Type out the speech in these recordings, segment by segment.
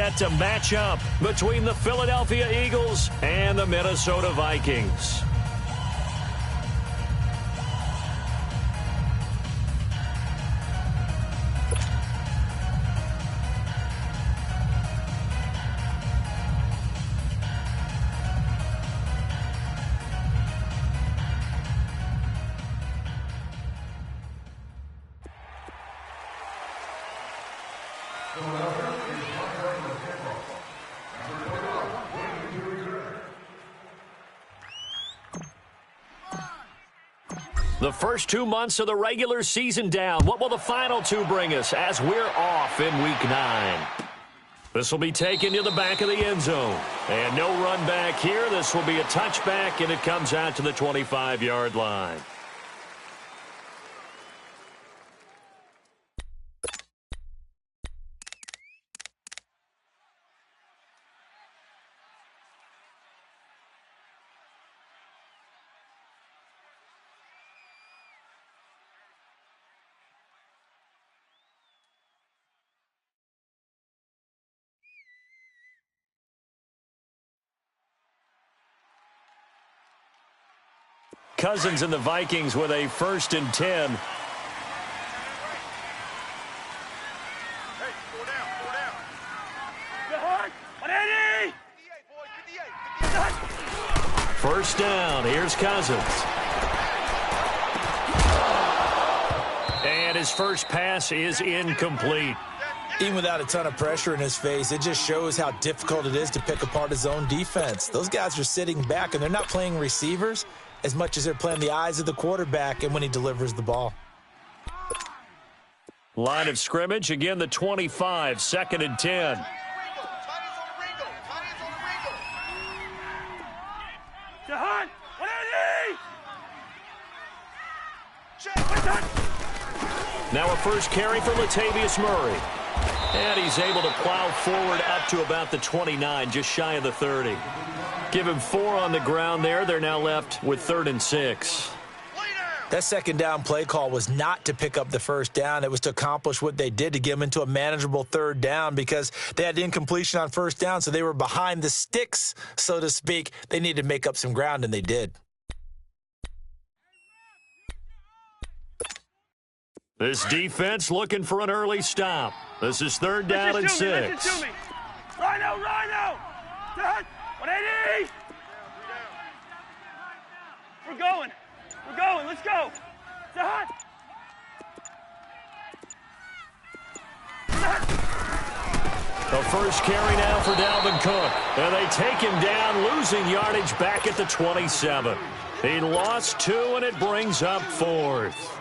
set to match up between the Philadelphia Eagles and the Minnesota Vikings. The first 2 months of the regular season down. What will the final two bring us as we're off in Week 9? This will be taken to the back of the end zone. And no run back here. This will be a touchback, and it comes out to the 25-yard line. Cousins and the Vikings with a 1st and 10. First down. Here's Cousins. And his first pass is incomplete. Even without a ton of pressure in his face, it just shows how difficult it is to pick apart his own defense. Those guys are sitting back, and they're not playing receivers as much as they're playing the eyes of the quarterback and when he delivers the ball. Line of scrimmage, again the 25, 2nd and 10. Now a first carry for Latavius Murray. And he's able to plow forward up to about the 29, just shy of the 30. Give him 4 on the ground there. They're now left with 3rd and 6. That second down play call was not to pick up the first down. It was to accomplish what they did, to get them into a manageable 3rd down, because they had incompletion on first down, so they were behind the sticks, so to speak. They needed to make up some ground, and they did. This defense looking for an early stop. This is 3rd down and 6. Rhino! 180! We're going. Let's go. The first carry now for Dalvin Cook. And they take him down, losing yardage back at the 27. He lost 2, and it brings up 4th.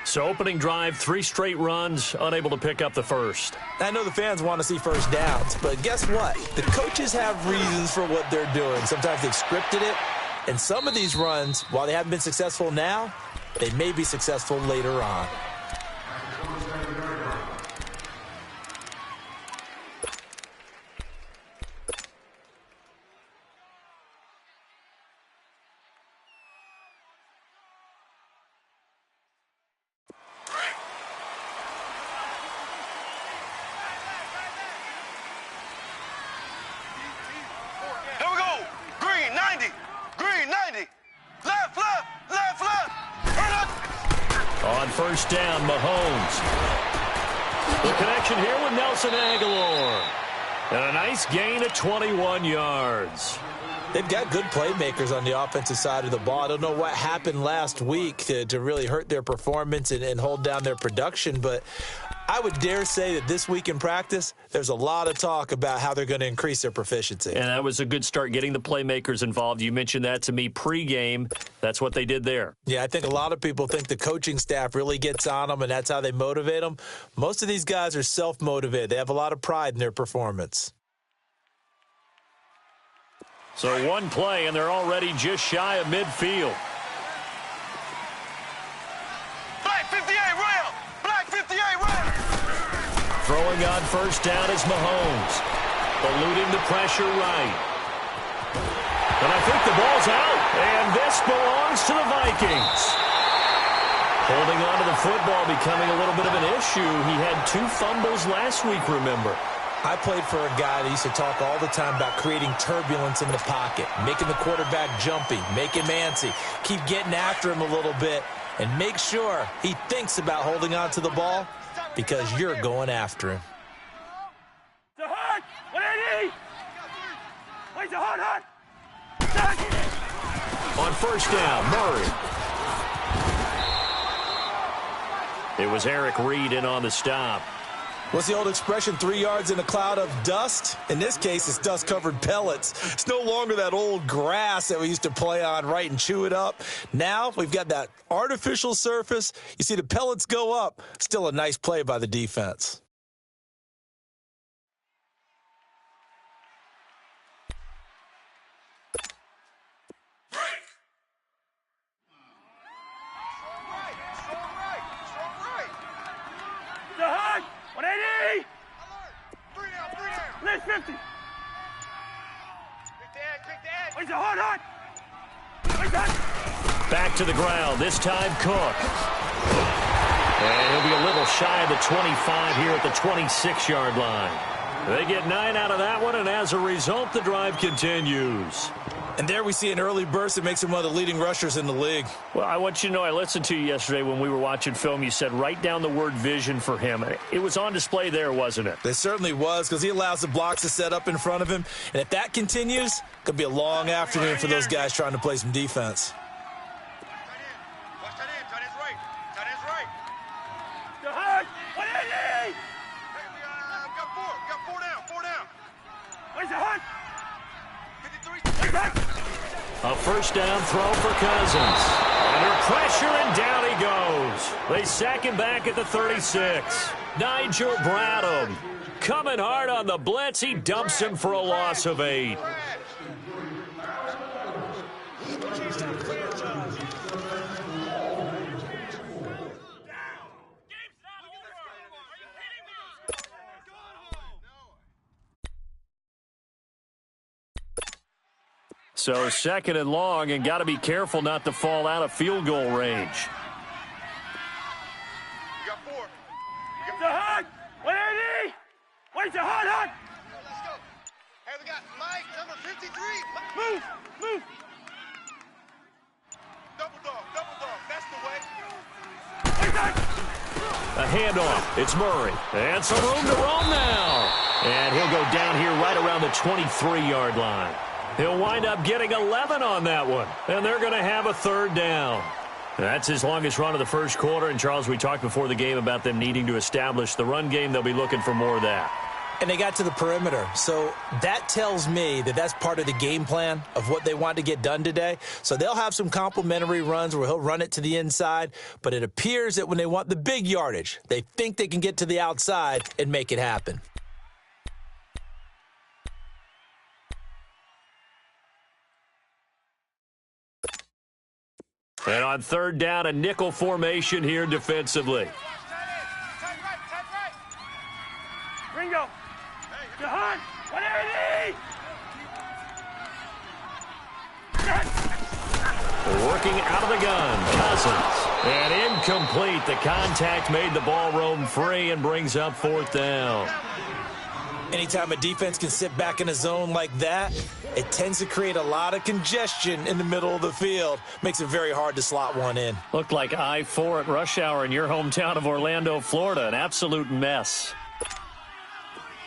So opening drive, 3 straight runs, unable to pick up the first. I know the fans want to see first downs, but guess what? The coaches have reasons for what they're doing. Sometimes they've scripted it, and some of these runs, while they haven't been successful now, they may be successful later on. First down, Mahomes. The connection here with Nelson Aguilar. And a nice gain of 21 yards. They've got good playmakers on the offensive side of the ball. I don't know what happened last week to really hurt their performance and hold down their production, but I would dare say that this week in practice, there's a lot of talk about how they're going to increase their proficiency. And that was a good start, getting the playmakers involved. You mentioned that to me pregame. That's what they did there. Yeah, I think a lot of people think the coaching staff really gets on them, and that's how they motivate them. Most of these guys are self-motivated. They have a lot of pride in their performance. So one play, and they're already just shy of midfield. Black 58, rail! Black 58, rail! Throwing on first down is Mahomes. Eluding the pressure right. And I think the ball's out, and this belongs to the Vikings. Holding on to the football becoming a little bit of an issue. He had 2 fumbles last week, remember. I played for a guy that used to talk all the time about creating turbulence in the pocket, making the quarterback jumpy, make him antsy, keep getting after him a little bit, and make sure he thinks about holding on to the ball because you're going after him. The hard! 180! Where's the hard? On first down, Murray. It was Eric Reed in on the stop. What's the old expression, 3 yards in a cloud of dust? In this case, it's dust-covered pellets. It's no longer that old grass that we used to play on, right, and chew it up. Now we've got that artificial surface. You see the pellets go up. Still a nice play by the defense. The hard! 180! 3 down. Let's 50. Quick the edge. Where's the hard? Where's that? Back to the ground, this time Cook. And he'll be a little shy of the 25 here at the 26-yard line. They get 9 out of that one, and as a result, the drive continues. And there we see an early burst that makes him one of the leading rushers in the league. Well, I want you to know, I listened to you yesterday when we were watching film. You said write down the word vision for him. It was on display there, wasn't it? It certainly was, because he allows the blocks to set up in front of him. And if that continues, it could be a long afternoon for those guys trying to play some defense. Watch tight end. Tight end's right. Tight end's right. The hard! 180! Hey, we got 4. We got 4 down. Where's the hard? 53. Where's that? A first down throw for Cousins. Under pressure, and down he goes. They sack him back at the 36. Nigel Bradham coming hard on the blitz. He dumps him for a loss of 8. So second and long, and got to be careful not to fall out of field goal range. We got 4. The hard! 180! Where's the hard? Let's go. Hey, we got Mike, number 53. Move! Double dog. That's the way. Where's that? A handoff. It's Murray. And some room to roam now. And he'll go down here right around the 23-yard line. He'll wind up getting 11 on that one, and they're going to have a third down. That's his longest run of the first quarter, and Charles, we talked before the game about them needing to establish the run game. They'll be looking for more of that. And they got to the perimeter, so that tells me that that's part of the game plan of what they want to get done today. So they'll have some complimentary runs where he'll run it to the inside, but it appears that when they want the big yardage, they think they can get to the outside and make it happen. And on third down, a nickel formation here defensively. Tight right. Ringo. Jahan. 180! Working out of the gun, Cousins. And incomplete. The contact made the ball roam free and brings up fourth down. Anytime a defense can sit back in a zone like that, it tends to create a lot of congestion in the middle of the field. Makes it very hard to slot one in. Looked like I-4 at rush hour in your hometown of Orlando, Florida. An absolute mess.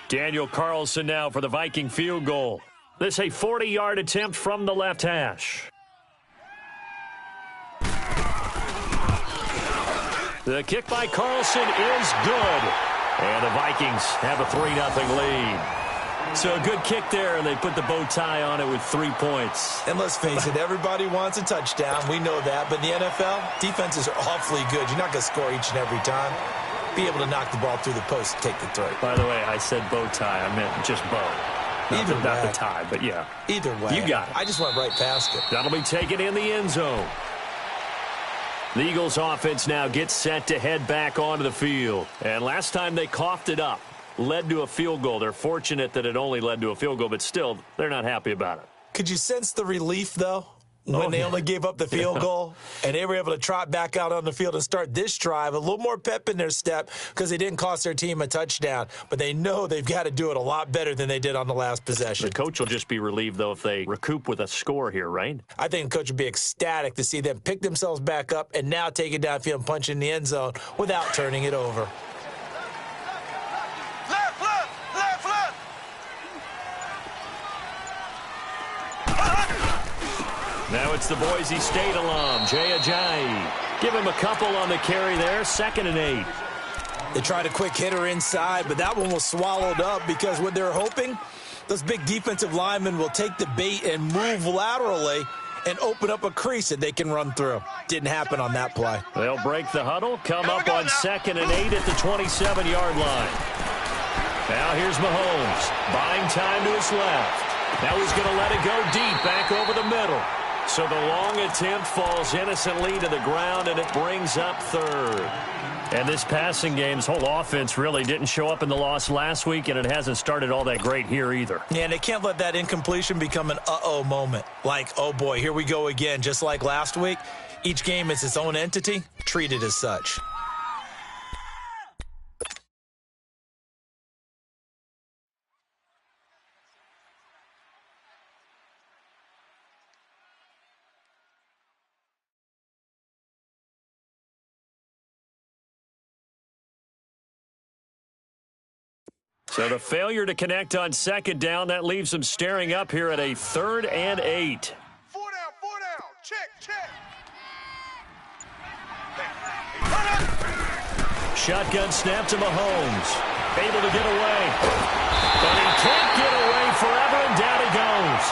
Daniel Carlson now for the Viking field goal. This a 40-yard attempt from the left hash. The kick by Carlson is good. And the Vikings have a 3-0 lead. So a good kick there, and they put the bow tie on it with 3 points. And let's face it, everybody wants a touchdown. We know that. But in the NFL, defenses are awfully good. You're not going to score each and every time. Be able to knock the ball through the post and take the throw. By the way, I said bow tie. I meant just bow. Not the tie, but yeah. Either way. You got it. I just went right past it. That'll be taken in the end zone. The Eagles offense now gets set to head back onto the field. And last time they coughed it up, led to a field goal. They're fortunate that it only led to a field goal, but still, they're not happy about it. Could you sense the relief, though? when they only gave up the field goal, and they were able to trot back out on the field and start this drive, a little more pep in their step because they didn't cost their team a touchdown. But they know they've got to do it a lot better than they did on the last possession. The coach will just be relieved, though, if they recoup with a score here, right? I think the coach would be ecstatic to see them pick themselves back up and now take it downfield and punch in the end zone without turning it over. Left, left, left, left. Now it's the Boise State alum, Jay Ajayi. Give him a couple on the carry there, 2nd and 8. They tried a quick hitter inside, but that one was swallowed up because what they're hoping, those big defensive linemen will take the bait and move laterally and open up a crease that they can run through. Didn't happen on that play. They'll break the huddle, come up on 2nd and 8 at the 27-yard line. Now here's Mahomes, buying time to his left. Now he's going to let it go deep, back over the middle. So the long attempt falls innocently to the ground, and it brings up 3rd. And this passing game's whole offense really didn't show up in the loss last week, and it hasn't started all that great here either. Yeah, and they can't let that incompletion become an uh-oh moment. Like, oh boy, here we go again. Just like last week, each game is its own entity, treated as such. So the failure to connect on 2nd down, that leaves them staring up here at a 3rd and 8. 4 down. Check, check. Shotgun snap to Mahomes. Able to get away. But he can't get away forever, and down he goes.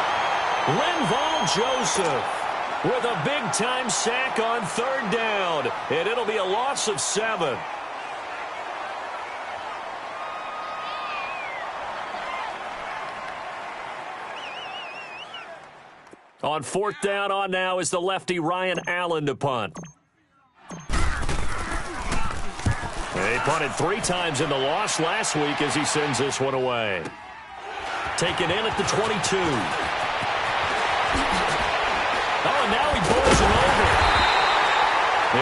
Linval Joseph with a big-time sack on 3rd down. And it'll be a loss of 7. On 4th down on now is the lefty Ryan Allen to punt. They punted 3 times in the loss last week as he sends this one away. Taken in at the 22. Oh, and now he pulls him over.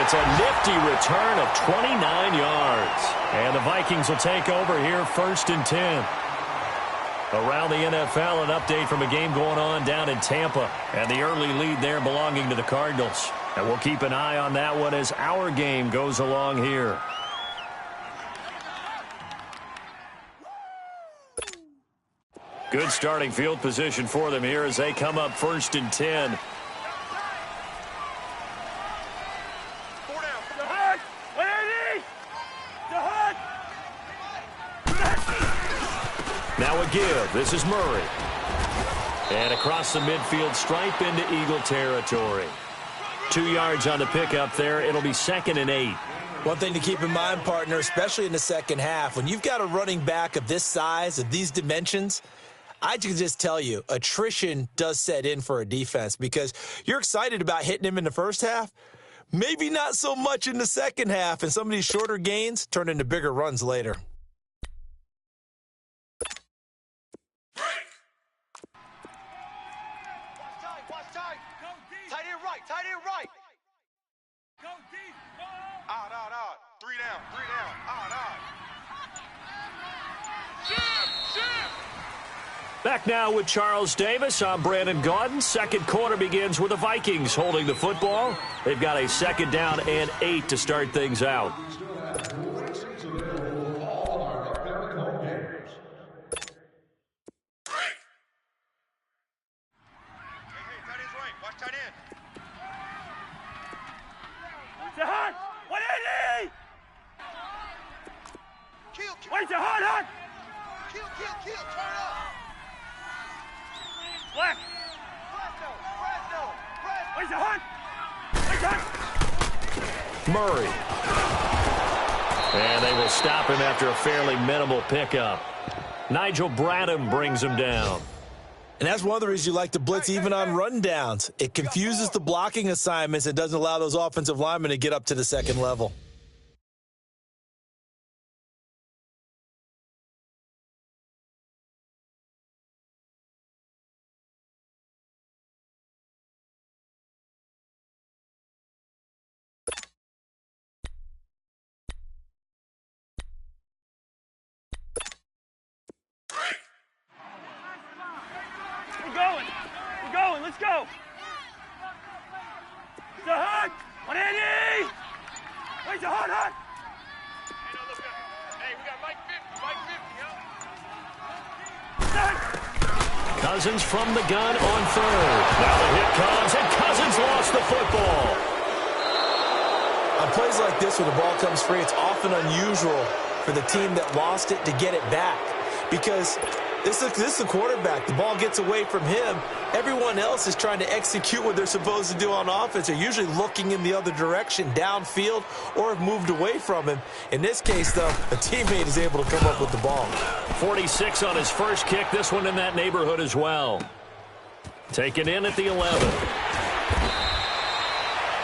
It's a nifty return of 29 yards. And the Vikings will take over here 1st and 10. Around the NFL, an update from a game going on down in Tampa. And the early lead there belonging to the Cardinals. And we'll keep an eye on that one as our game goes along here. Good starting field position for them here as they come up 1st and 10. 4 down. The hunt. 180. The hunt. Now a give. This is Murray. And across the midfield stripe into Eagle territory. 2 yards on the pickup there. It'll be 2nd and 8. One thing to keep in mind, partner, especially in the second half, when you've got a running back of this size, of these dimensions, I can just tell you, attrition does set in for a defense because you're excited about hitting him in the first half, maybe not so much in the second half, and some of these shorter gains turn into bigger runs later. Watch tight. Go deep. Tight end right. Go deep. Out. 3 down. Out. Shift. Back now with Charles Davis. I'm Brandon Gaudin. Second quarter begins with the Vikings holding the football. They've got a 2nd down and 8 to start things out. Wait, the hot! Kill, turn up! Black! Fresno! Where's the hunt? Murray. And they will stop him after a fairly minimal pickup. Nigel Bradham brings him down. And that's one of the reasons you like to blitz even on rundowns. It confuses the blocking assignments and doesn't allow those offensive linemen to get up to the second level. let's go. It's a hunt. 180. Where's the hunt? Hey, no, look at. Hey, we got Mike 50, Cousins from the gun on third. Now the hit comes, and Cousins lost the football. On plays like this where the ball comes free, it's often unusual for the team that lost it to get it back. Because this is the quarterback. The ball gets away from him. Everyone else is trying to execute what they're supposed to do on offense. They're usually looking in the other direction, downfield, or have moved away from him. In this case, though, a teammate is able to come up with the ball. 46 on his first kick. This one in that neighborhood as well. Taken in at the 11.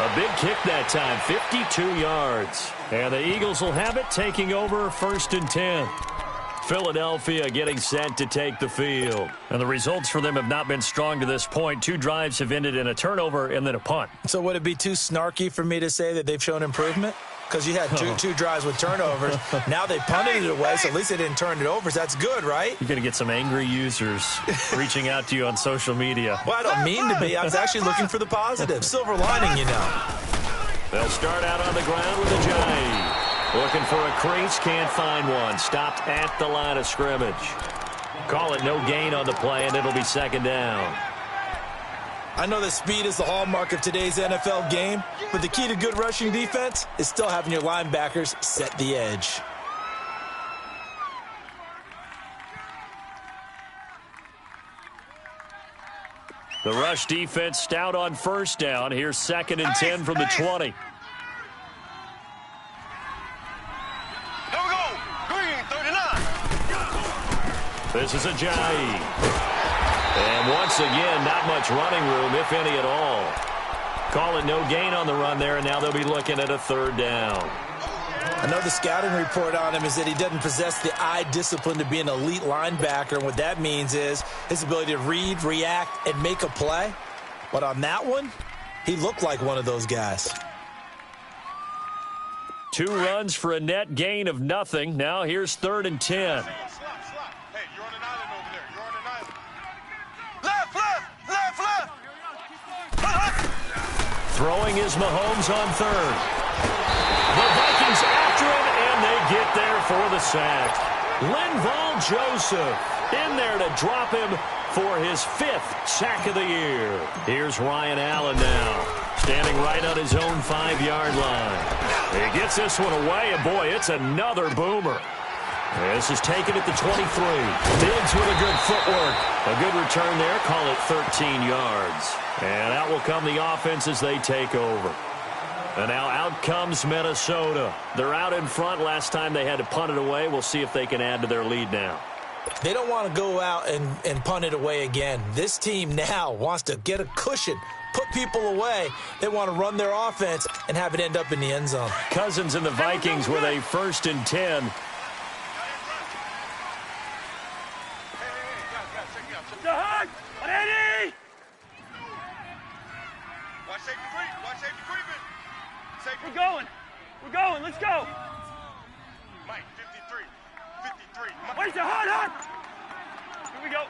A big kick that time, 52 yards. And the Eagles will have it, taking over 1st and 10. Philadelphia getting set to take the field. And the results for them have not been strong to this point. 2 drives have ended in a turnover and then a punt. So would it be too snarky for me to say that they've shown improvement? Because you had two drives with turnovers. Now they punted it away, so at least they didn't turn it over. So that's good, right? You're going to get some angry users reaching out to you on social media. Well, I don't mean to be. I was actually looking for the positive. Silver lining, you know. They'll start out on the ground with a Ajayi. Looking for a crease, can't find one. Stopped at the line of scrimmage. Call it no gain on the play, and it'll be 2nd down. I know that speed is the hallmark of today's NFL game, but the key to good rushing defense is still having your linebackers set the edge. The rush defense stout on 1st down. Here's 2nd and 10 from the 20. Here we go. Green, 39. This is Ajayi. And once again, not much running room, if any at all. Call it no gain on the run there, and now they'll be looking at a 3rd down. I know the scouting report on him is that he doesn't possess the eye discipline to be an elite linebacker, and what that means is his ability to read, react, and make a play. But on that one, he looked like one of those guys. 2 runs for a net gain of nothing. Now here's 3rd and 10. Slap. Hey, you're on an island over there. You're on an island. Left. Throwing is Mahomes on 3rd. The Vikings after him, and they get there for the sack. Linval Joseph in there to drop him for his 5th sack of the year. Here's Ryan Allen now, standing right on his own 5-yard line. He gets this one away, and boy, it's another boomer. This is taken at the 23. Diggs with a good footwork. A good return there. Call it 13 yards. And out will come the offense as they take over. And now out comes Minnesota. They're out in front. Last time they had to punt it away. We'll see if they can add to their lead now. They don't want to go out and punt it away again. This team now wants to get a cushion, put people away. They want to run their offense and have it end up in the end zone. Cousins and the Vikings with a 1st and 10. The hunt. 180. Watch safety creep. Creeping. We're going. Let's go. Mike, 53. Where's the hunt? Here we go.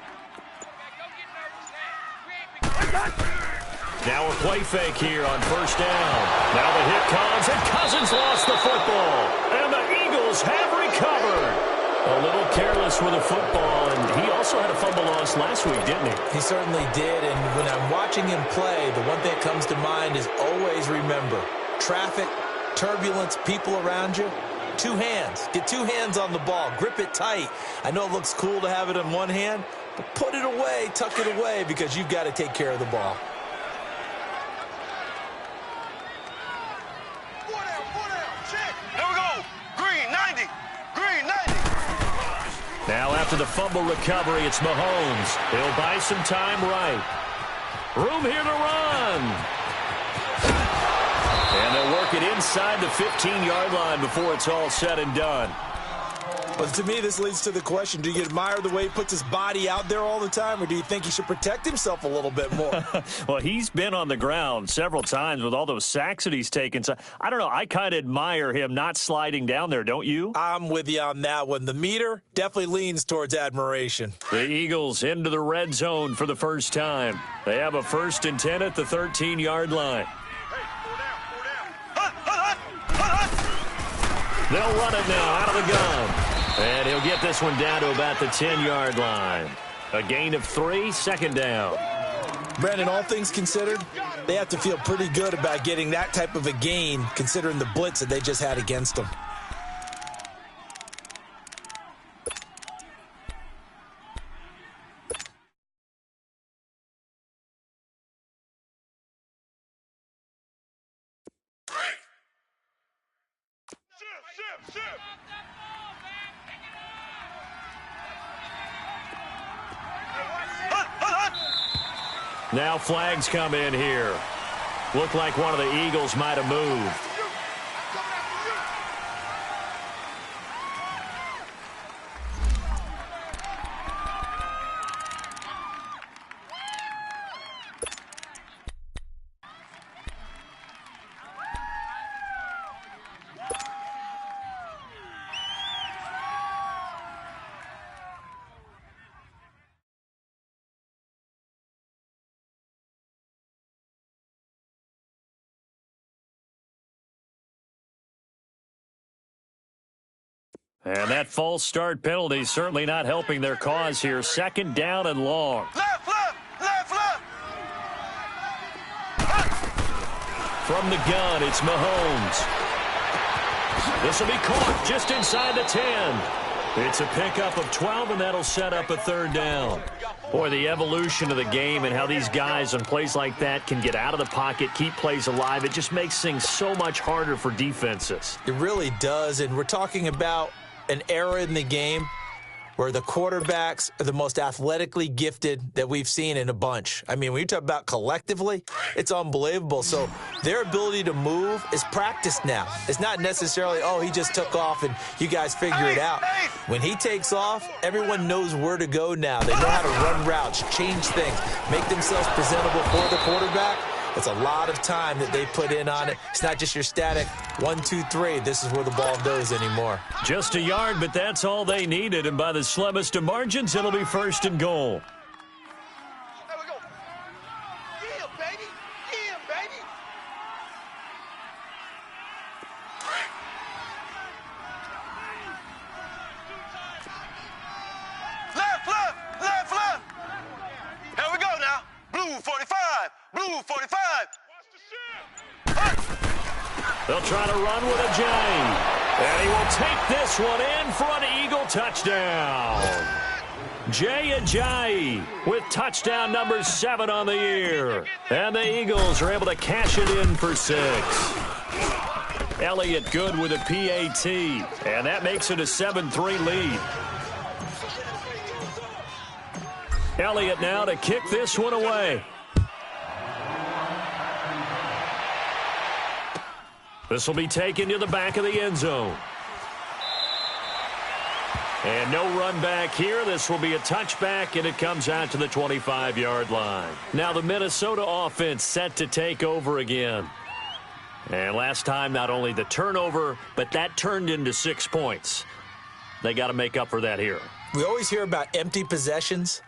Now a play fake here on 1st down. Now the hit comes, and Cousins lost the football. And the Eagles have recovered. A little careless with the football, and he also had a fumble loss last week, didn't he? He certainly did, and when I'm watching him play, the one thing that comes to mind is always remember, traffic, turbulence, people around you, 2 hands. Get 2 hands on the ball. Grip it tight. I know it looks cool to have it in one hand, but put it away, tuck it away, because you've got to take care of the ball. 4 down. Check. There we go. Green, 90. Now after the fumble recovery, it's Mahomes. He'll buy some time right. Room here to run. And they'll work it inside the 15-yard line before it's all said and done. But to me, this leads to the question, do you admire the way he puts his body out there all the time, or do you think he should protect himself a little bit more? Well, he's been on the ground several times with all those sacks that he's taken. So I don't know. I kind of admire him not sliding down there, don't you? I'm with you on that one. The meter definitely leans towards admiration. The Eagles into the red zone for the first time. They have a 1st and 10 at the 13-yard line. They'll run it now out of the gun. And he'll get this one down to about the 10-yard line. A gain of 3, 2nd down. Brandon, all things considered, they have to feel pretty good about getting that type of a gain considering the blitz that they just had against them. Now flags come in here. Looked like one of the Eagles might have moved. And that false start penalty is certainly not helping their cause here. 2nd down and long. Left. From the gun, it's Mahomes. This will be caught just inside the 10. It's a pickup of 12, and that'll set up a 3rd down. Boy, the evolution of the game and how these guys on plays like that can get out of the pocket, keep plays alive, it just makes things so much harder for defenses. It really does, and we're talking about an era in the game where the quarterbacks are the most athletically gifted that we've seen in a bunch. I mean, when you talk about collectively, it's unbelievable. So their ability to move is practiced now. It's not necessarily, oh, he just took off and you guys figure it out. When he takes off, everyone knows where to go now. They know how to run routes, change things, make themselves presentable for the quarterback. It's a lot of time that they put in on it. It's not just your static 1, 2, 3. This is where the ball goes anymore. Just a yard, but that's all they needed. And by the slimmest of margins, it'll be 1st and goal. There we go. Yeah, baby. Yeah, baby. Left. Here we go now. Blue 45. Blue 45. They'll try to run with a J. And he will take this one in for an Eagle touchdown. Jay Ajayi with touchdown number 7 on the year. And the Eagles are able to cash it in for 6. Elliott good with a PAT. And that makes it a 7-3 lead. Elliott now to kick this one away. This will be taken to the back of the end zone. And no run back here. This will be a touchback, and it comes out to the 25-yard line. Now the Minnesota offense set to take over again. And last time, not only the turnover, but that turned into 6 points. They got to make up for that here. We always hear about empty possessions,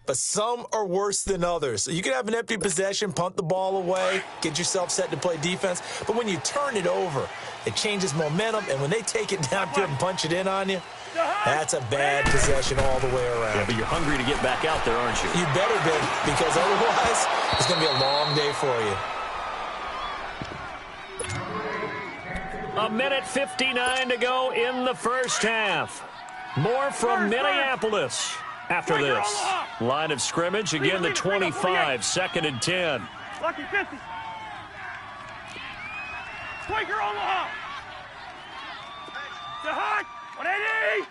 but some are worse than others. So you can have an empty possession, punt the ball away, get yourself set to play defense. But when you turn it over, it changes momentum. And when they take it down here and punch it in on you, that's a bad possession all the way around. Yeah, but you're hungry to get back out there, aren't you? You better be, because otherwise it's going to be a long day for you. A minute 59 to go in the first half. More from Minneapolis. After this, line of scrimmage, again the 25, 2nd and 10. Lucky 50. Quaker Omaha. The hot. 180.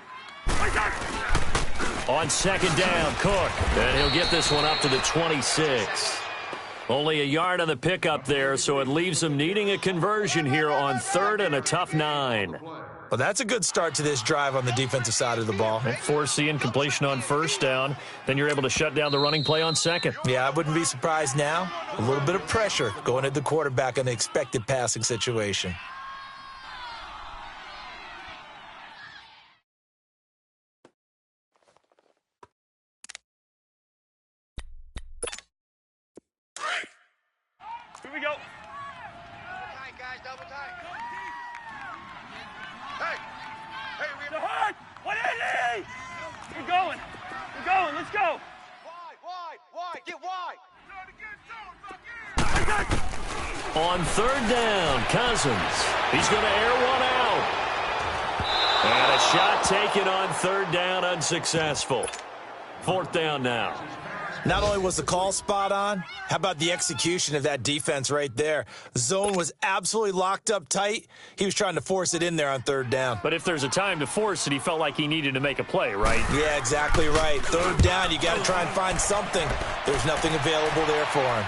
On 2nd down, Cook. And he'll get this one up to the 26. Only a yard on the pickup there, so it leaves them needing a conversion here on 3rd and a tough 9. Well, that's a good start to this drive on the defensive side of the ball. Force the incompletion on first down. Then you're able to shut down the running play on second. Yeah, I wouldn't be surprised now. A little bit of pressure going at the quarterback in the expected passing situation. Here we go. Double tight, guys, double tight. Hey, we have the hard. 180. We're going. Let's go. Wide. Get wide. On third down, Cousins. He's going to air one out. And a shot taken on third down, unsuccessful. Fourth down now. Not only was the call spot on, how about the execution of that defense right there? The zone was absolutely locked up tight. He was trying to force it in there on third down. But if there's a time to force it, he felt like he needed to make a play, right? Yeah, exactly right. Third down, you got to try and find something. There's nothing available there for him.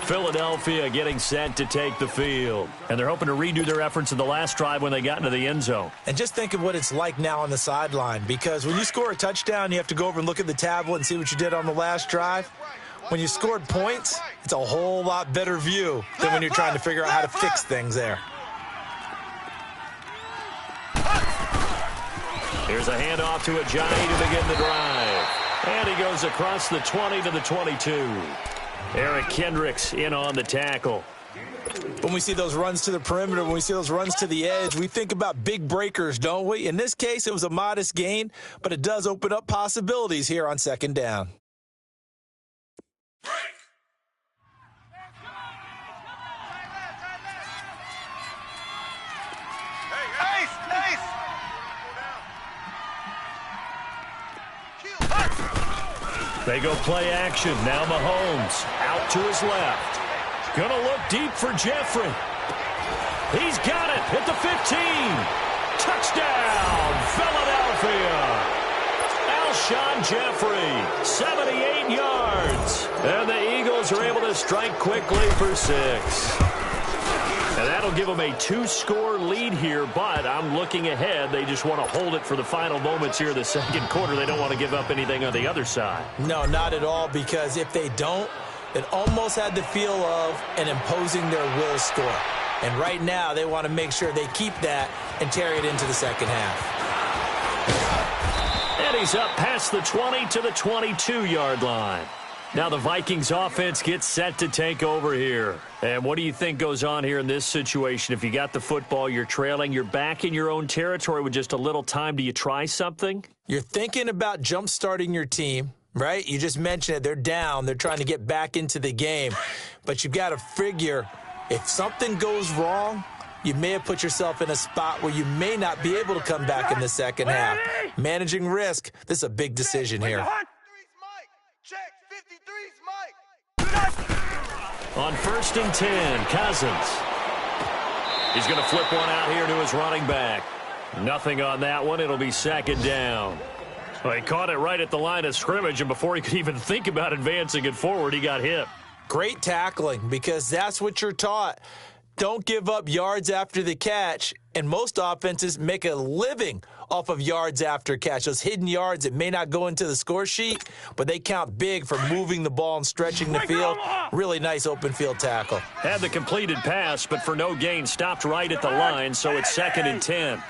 Philadelphia getting set to take the field. And they're hoping to redo their efforts in the last drive when they got into the end zone. And just think of what it's like now on the sideline, because when you score a touchdown, you have to go over and look at the tablet and see what you did on the last drive. When you scored points, it's a whole lot better view than when you're trying to figure out how to fix things there. Here's a handoff to Ajayi to begin the drive. And he goes across the 20 to the 22. Eric Kendricks in on the tackle. When we see those runs to the perimeter, when we see those runs to the edge, we think about big breakers, don't we? In this case, it was a modest gain, but it does open up possibilities here on second down. They go play action. Now Mahomes out to his left. Gonna look deep for Jeffrey. He's got it at the 15. Touchdown, Philadelphia. Alshon Jeffrey, 78 yards. And the Eagles are able to strike quickly for 6. And that'll give them a 2-score lead here, but I'm looking ahead. They just want to hold it for the final moments here in the second quarter. They don't want to give up anything on the other side. No, not at all, because if they don't, it almost had the feel of an imposing their will score. And right now, they want to make sure they keep that and carry it into the second half. And he's up past the 20 to the 22-yard line. Now the Vikings offense gets set to take over here. And what do you think goes on here in this situation? If you got the football, you're trailing, you're back in your own territory with just a little time. Do you try something? You're thinking about jump-starting your team, right? You just mentioned it. They're down. They're trying to get back into the game. But you've got to figure if something goes wrong, you may have put yourself in a spot where you may not be able to come back in the second half. Managing risk, this is a big decision here. On 1st and 10, Cousins. He's going to flip one out here to his running back. Nothing on that one. It'll be second down. Well, he caught it right at the line of scrimmage, and before he could even think about advancing it forward, he got hit. Great tackling, because that's what you're taught. Don't give up yards after the catch, and most offenses make a living off of yards after catch. Those hidden yards that may not go into the score sheet, but they count big for moving the ball and stretching the field. Really nice open field tackle. Had the completed pass, but for no gain, stopped right at the line, so it's 2nd and 10.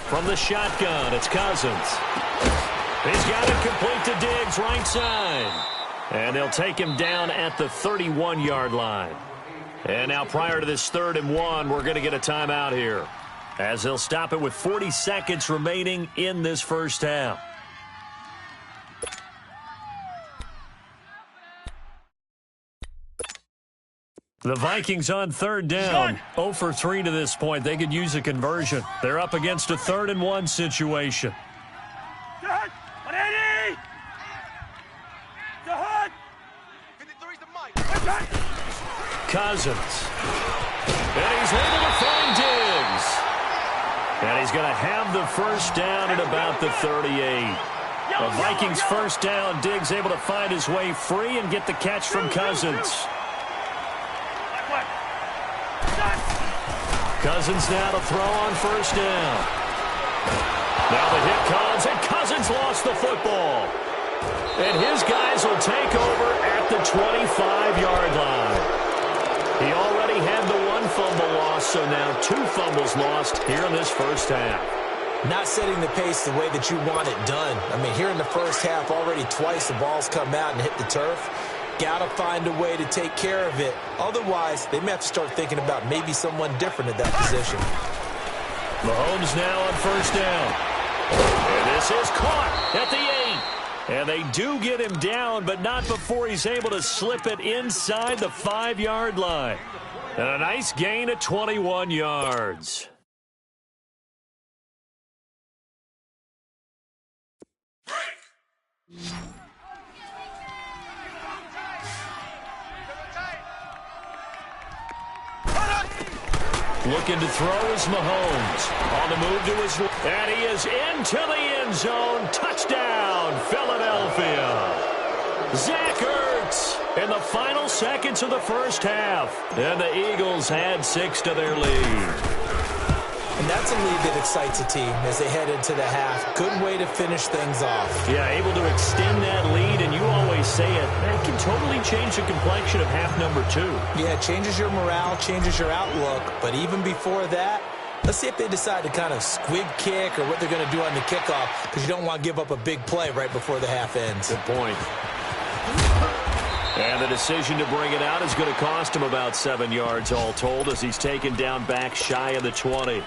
From the shotgun, it's Cousins. He's got it complete to Diggs, right side. And they'll take him down at the 31-yard line. And now prior to this 3rd and 1, we're going to get a timeout here, as they'll stop it with 40 seconds remaining in this first half. The Vikings on 3rd down, 0 for 3 to this point. They could use a conversion. They're up against a 3rd and 1 situation. Cousins. And he's able to find Diggs. And he's going to have the first down at about the 38. The Vikings first down. Diggs able to find his way free and get the catch from Cousins. Cousins now to throw on first down. Now the hit comes, and Cousins lost the football. And his guys will take over at the 25-yard line. He already had the one fumble loss, so now 2 fumbles lost here in this first half. Not setting the pace the way that you want it done. I mean, here in the first half, already twice the ball's come out and hit the turf. Got to find a way to take care of it. Otherwise, they may have to start thinking about maybe someone different at that position. Mahomes now on first down. And this is caught at the 8. And they do get him down, but not before he's able to slip it inside the 5-yard line. And a nice gain of 21 yards. Looking to throw is Mahomes. On the move to his left. And he is into the end zone. Touchdown, Philadelphia. Zach Ertz in the final seconds of the first half. And the Eagles add 6 to their lead. And that's a lead that excites a team as they head into the half. Good way to finish things off. Yeah, able to extend that lead, and you always say it. That can totally change the complexion of half number 2. Yeah, it changes your morale, changes your outlook. But even before that, let's see if they decide to kind of squib kick or what they're going to do on the kickoff, because you don't want to give up a big play right before the half ends. Good point. And the decision to bring it out is going to cost him about 7 yards all told as he's taken down back shy of the 20.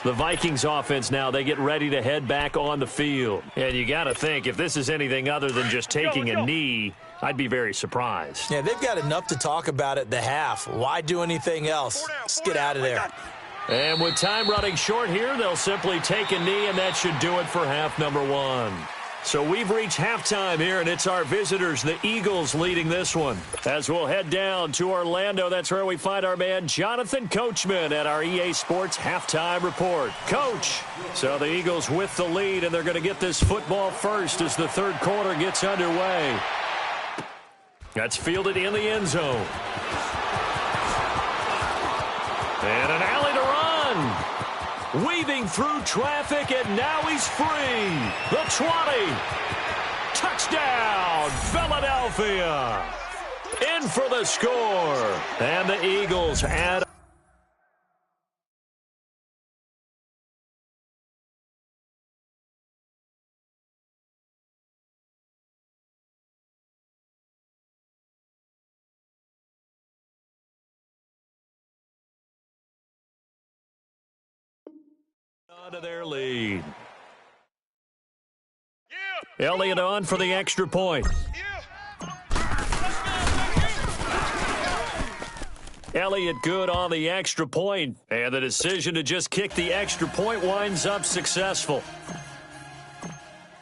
The Vikings offense now, they get ready to head back on the field. And you got to think, if this is anything other than just taking a knee, I'd be very surprised. Yeah, they've got enough to talk about at the half. Why do anything else? Just get out of there. And with time running short here, they'll simply take a knee, and that should do it for half number 1. So we've reached halftime here, and it's our visitors, the Eagles, leading this one. As we'll head down to Orlando, that's where we find our man Jonathan Coachman at our EA Sports Halftime Report. Coach, so the Eagles with the lead, and they're going to get this football first as the third quarter gets underway. That's fielded in the end zone. And an alley to run. Weaving through traffic, and now he's free. The 20. Touchdown, Philadelphia. In for the score. And the Eagles add. To their lead. Yeah. Elliott on for the extra point. Yeah. Elliott good on the extra point, and the decision to just kick the extra point winds up successful.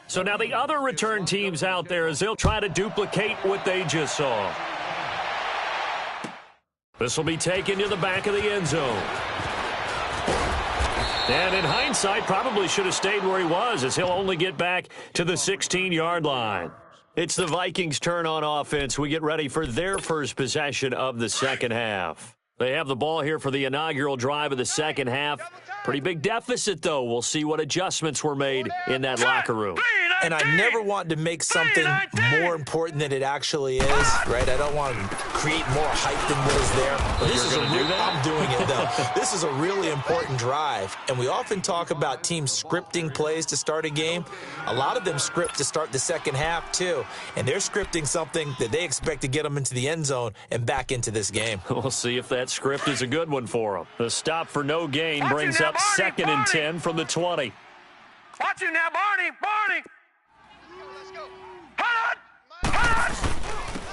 So now the other return teams out there as they'll try to duplicate what they just saw. This will be taken to the back of the end zone. And in hindsight, probably should have stayed where he was as he'll only get back to the 16-yard line. It's the Vikings' turn on offense. We get ready for their first possession of the second half. They have the ball here for the inaugural drive of the second half. Pretty big deficit, though. We'll see what adjustments were made in that locker room. And I never want to make something more important than it actually is, right? I don't want to create more hype than what is there. But this is I'm doing it, though. This is a really important drive. And we often talk about teams scripting plays to start a game. A lot of them script to start the second half, too. And they're scripting something that they expect to get them into the end zone and back into this game. We'll see if that script is a good one for them. The stop for no gain brings up second and 10 from the 20. Watch it now, Barney!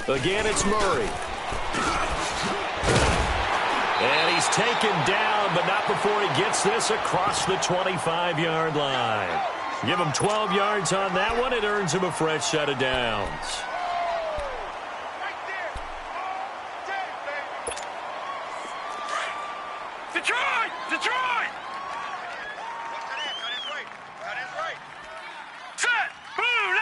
Again, it's Murray. And he's taken down, but not before he gets this across the 25-yard line. Give him 12 yards on that one. It earns him a fresh set of downs. Detroit! Set! Boom!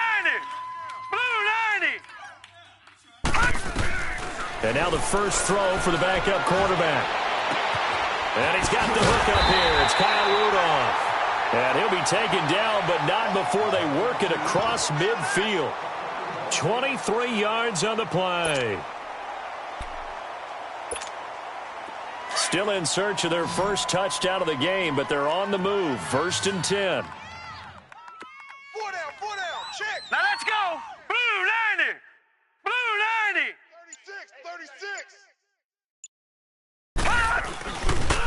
And now the first throw for the backup quarterback. And he's got the hook up here. It's Kyle Rudolph. And he'll be taken down, but not before they work it across midfield. 23 yards on the play. Still in search of their first touchdown of the game, but they're on the move. 1st and 10. 4 down, check. Now let's go. Blue 90. Blue 90. 36.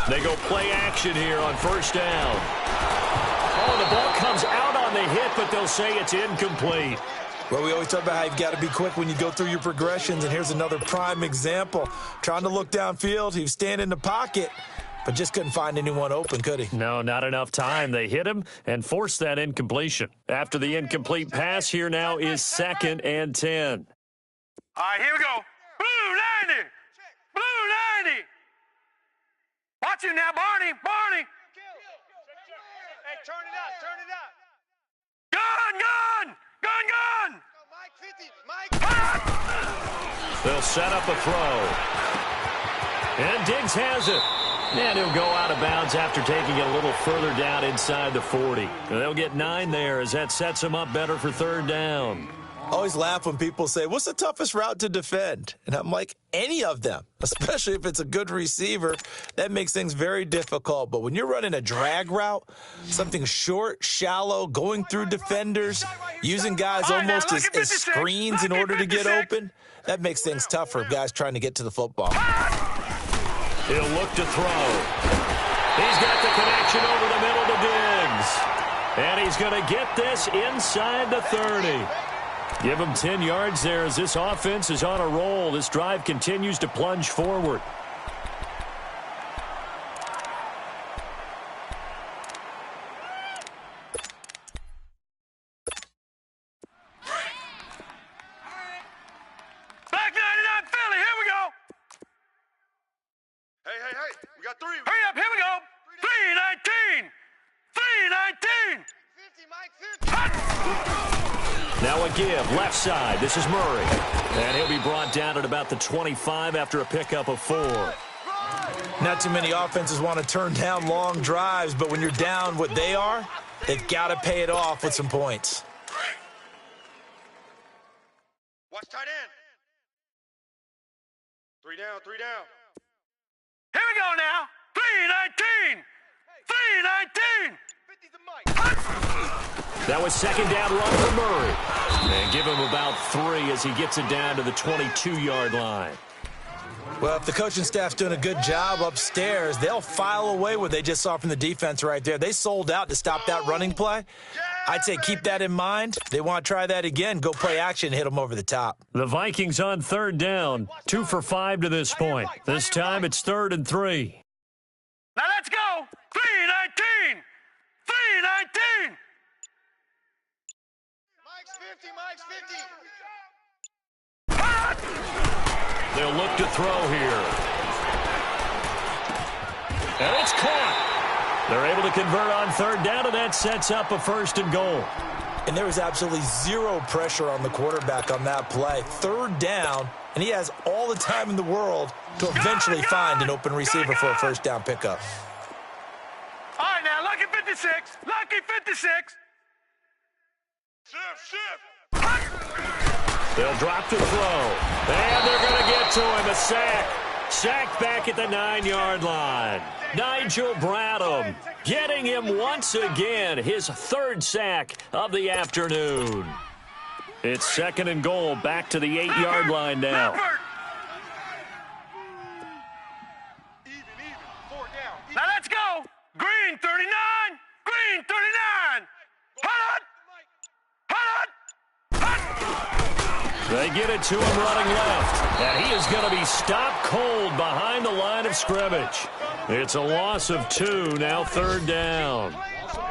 They go play action here on 1st down. Oh, the ball comes out on the hit, but they'll say it's incomplete. Well, we always talk about how you've got to be quick when you go through your progressions, and here's another prime example. Trying to look downfield, he was standing in the pocket, but just couldn't find anyone open, could he? No, not enough time. They hit him and forced that incompletion. After the incomplete pass, here now is 2nd and 10. All right, here we go. Blue 90. Blue 90. Watch it now, Barney. Barney. Hey, turn it up, turn it up. Gun, gun. Gun, gun. Mike 50, Mike. They'll set up a throw. And Diggs has it. And he'll go out of bounds after taking it a little further down inside the 40. They'll get 9 there as that sets them up better for 3rd down. Always laugh when people say, what's the toughest route to defend? And I'm like, any of them, especially if it's a good receiver. That makes things very difficult. But when you're running a drag route, something short, shallow, going through defenders, using guys almost as screens in order to get open, that makes things tough for guys trying to get to the football. He'll look to throw. He's got the connection over the middle to Diggs. And he's going to get this inside the 30. Give him 10 yards there as this offense is on a roll. This drive continues to plunge forward. Back 99 Philly, here we go. Hey, we got 3. Hurry up, here we go. 319. 319. 50, Mike 50. Now a give, left side. This is Murray. And he'll be brought down at about the 25 after a pickup of 4. Not too many offenses want to turn down long drives, but when you're down what they are, they've got to pay it off with some points. Watch tight end. 3 down, 3 down. Here we go now. 319. 319. 50's a Mike. That was 2nd down run for Murray. And give him about 3 as he gets it down to the 22-yard line. Well, if the coaching staff's doing a good job upstairs, they'll file away what they just saw from the defense right there. They sold out to stop that running play. I'd say keep that in mind. If they want to try that again, go play action and hit them over the top. The Vikings on 3rd down. 2 for 5 to this point. This time it's 3rd and 3. Now let's go. 319. 319. Mike's 50, Mike's 50. They'll look to throw here. And it's caught. They're able to convert on 3rd down, and that sets up a 1st and goal. And there was absolutely zero pressure on the quarterback on that play. 3rd down, and he has all the time in the world to eventually find an open receiver for a 1st down pickup. All right, now, lucky 56. Lucky 56. Shift. They'll drop to throw. And they're going to get to him. A sack. Sack back at the 9-yard line. Nigel Bradham getting him once again. His 3rd sack of the afternoon. It's 2nd and goal. Back to the 8-yard line now. Even. 4 down. Now let's go. Green 39. Green 39. Hut. They get it to him running left. And he is going to be stopped cold behind the line of scrimmage. It's a loss of 2, now 3rd down.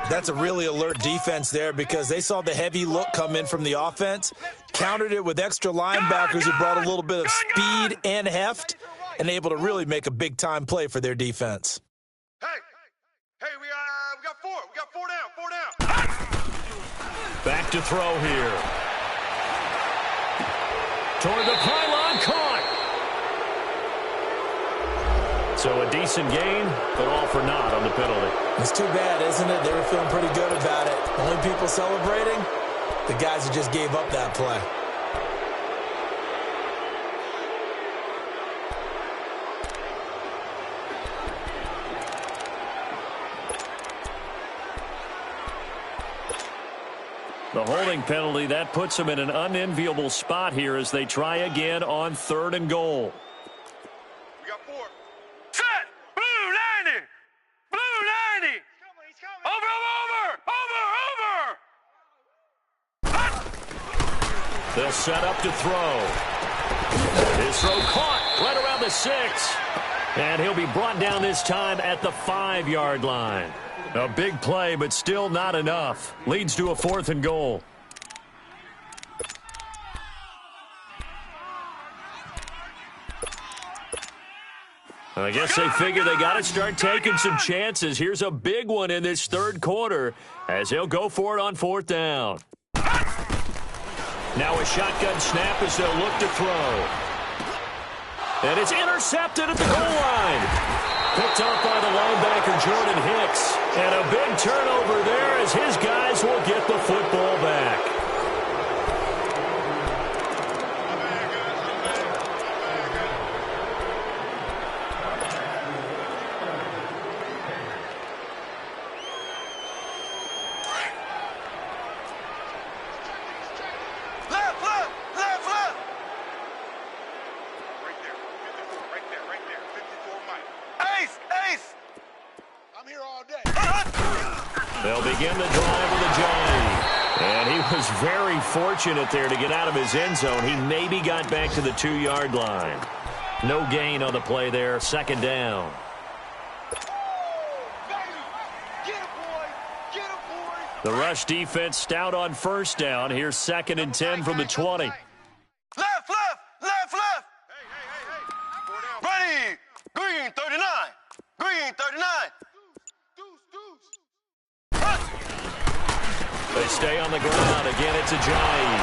That's a really alert defense there because they saw the heavy look come in from the offense, countered it with extra linebackers who brought a little bit of speed and heft, and able to really make a big-time play for their defense. Hey, we got 4. We got 4 down, 4 down. Back to throw here. Toward the pylon, caught. So a decent gain, but all for naught on the penalty. It's too bad, isn't it? They were feeling pretty good about it. Only people celebrating, the guys who just gave up that play. The holding penalty, that puts them in an unenviable spot here as they try again on 3rd and goal. We got 4. Set! Blue 90! Blue 90! He's coming. Over! They'll set up to throw. His throw caught right around the 6. And he'll be brought down this time at the 5-yard line. A big play, but still not enough. Leads to a 4th and goal. I guess they figure they got to start taking some chances. Here's a big one in this 3rd quarter as he'll go for it on 4th down. Now a shotgun snap as they'll look to throw. And it's intercepted at the goal line. Picked off by the linebacker, Jordan Hicks. And a big turnover there as his guys will get the football back. They'll begin the drive with a Johnny. And he was very fortunate there to get out of his end zone. He maybe got back to the 2-yard line. No gain on the play there. 2nd down. The rush defense stout on 1st down. Here's 2nd and 10 from the 20. Left! Ready! Green 39! Green 39! They stay on the ground. Again, it's Ajayi.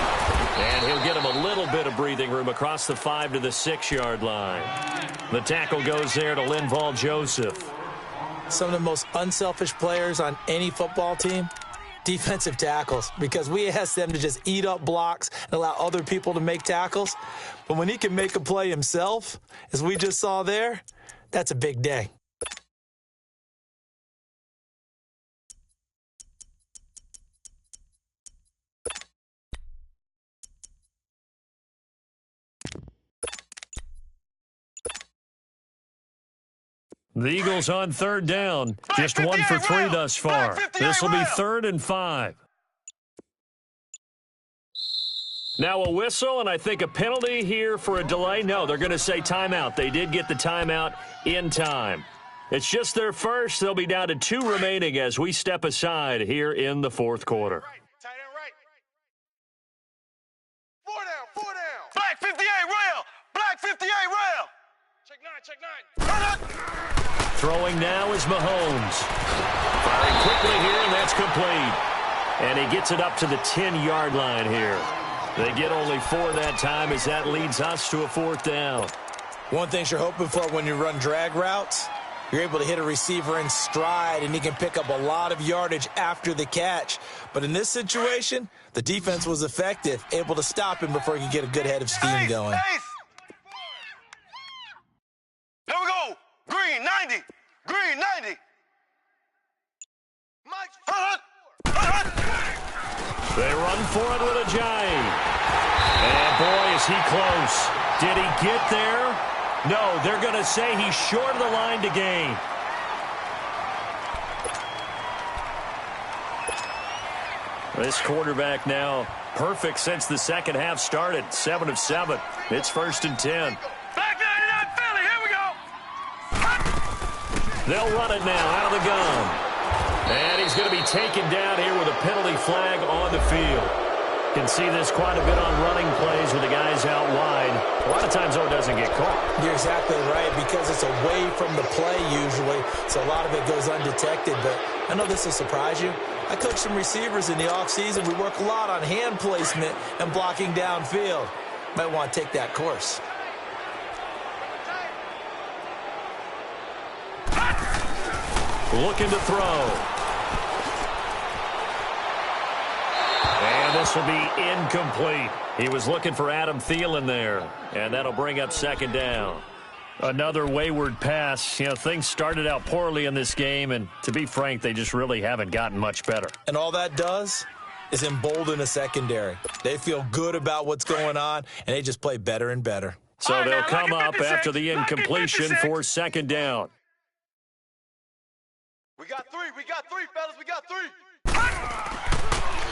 And he'll get him a little bit of breathing room across the 5 to the 6-yard line. The tackle goes there to Linval Joseph. Some of the most unselfish players on any football team, defensive tackles, because we ask them to just eat up blocks and allow other people to make tackles. But when he can make a play himself, as we just saw there, that's a big day. The Eagles on 3rd down. Just 1 for 3 thus far. This will be 3rd and 5. Now a whistle, and I think a penalty here for a delay. No, they're going to say timeout. They did get the timeout in time. It's just their first. They'll be down to 2 remaining as we step aside here in the 4th quarter. Tight end right. 4 down. Black 58 rail! Black 58 rail! Check 9. Throwing now is Mahomes. Firing quickly here, and that's complete. And he gets it up to the 10-yard line here. They get only 4 that time as that leads us to a 4th down. One thing you're hoping for when you run drag routes, you're able to hit a receiver in stride, and he can pick up a lot of yardage after the catch. But in this situation, the defense was effective, able to stop him before he could get a good head of steam going. Here we go. Green 90. Green 90. They run for it with Ajayi. And boy, is he close. Did he get there? No, they're going to say he's short of the line to gain. This quarterback now perfect since the second half started. 7 of 7. It's 1st and 10. Black 99 Philly. Here we go. They'll run it now out of the gun. And he's going to be taken down here with a penalty flag on the field. Can see this quite a bit on running plays with the guys out wide. A lot of times, though, it doesn't get caught. You're exactly right, because it's away from the play usually, so a lot of it goes undetected. But I know this will surprise you. I coach some receivers in the offseason. We work a lot on hand placement and blocking downfield. Might want to take that course. looking to throw. And this will be incomplete. He was looking for Adam Thielen there, and that'll bring up second down. Another wayward pass. You know, things started out poorly in this game, and to be frank, they just really haven't gotten much better. And all that does is embolden a secondary. They feel good about what's going on, and they just play better and better. So they'll come up after the incompletion for second down. We got three, fellas, we got three.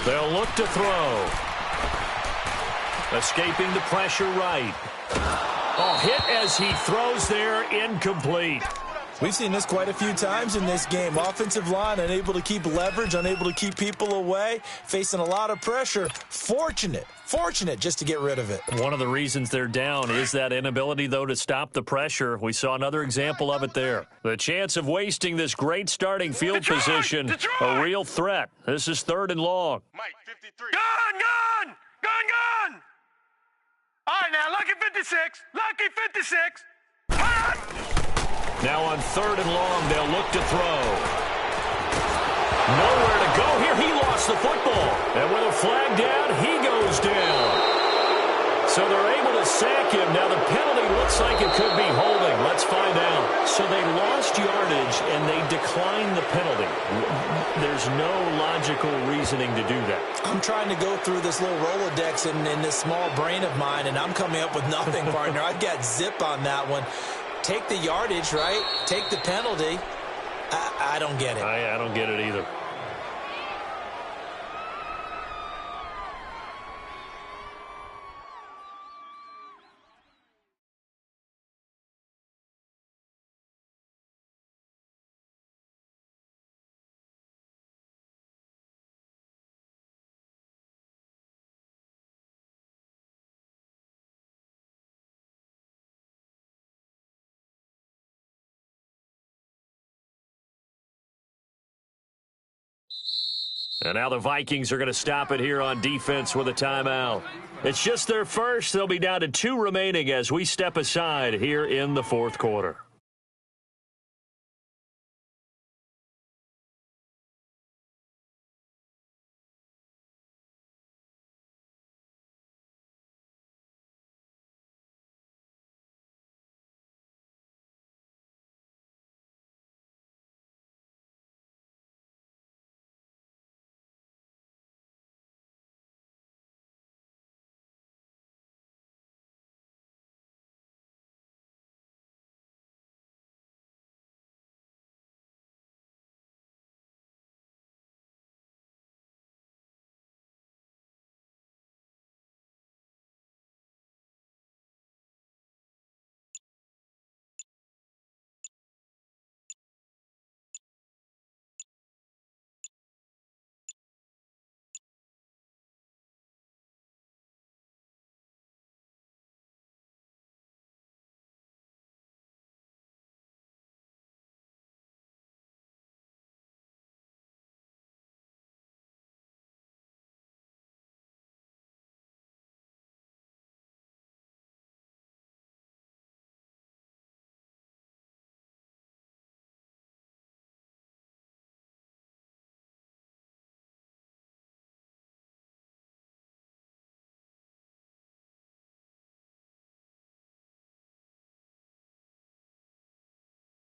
They'll look to throw. Escaping the pressure right. Oh, hit as he throws there, incomplete. We've seen this quite a few times in this game. Offensive line unable to keep leverage, unable to keep people away, facing a lot of pressure. Fortunate just to get rid of it. One of the reasons they're down is that inability, though, to stop the pressure. We saw another example of it there. The chance of wasting this great starting field position, a real threat. This is 3rd and long. Mike, 53. Gun! All right, now, lucky 56. Lucky 56. Now on 3rd and long, they'll look to throw. Nowhere to go here. He lost the football. And with a flag down, he goes down. So they're able to sack him. Now the penalty looks like it could be holding. Let's find out. So they lost yardage, and they declined the penalty. There's no logical reasoning to do that. I'm trying to go through this little Rolodex in this small brain of mine, and I'm coming up with nothing, partner. I've got zip on that one. Take the yardage, right? Take the penalty. I don't get it. I don't get it either. And now the Vikings are going to stop it here on defense with a timeout. It's just their first. They'll be down to 2 remaining as we step aside here in the 4th quarter.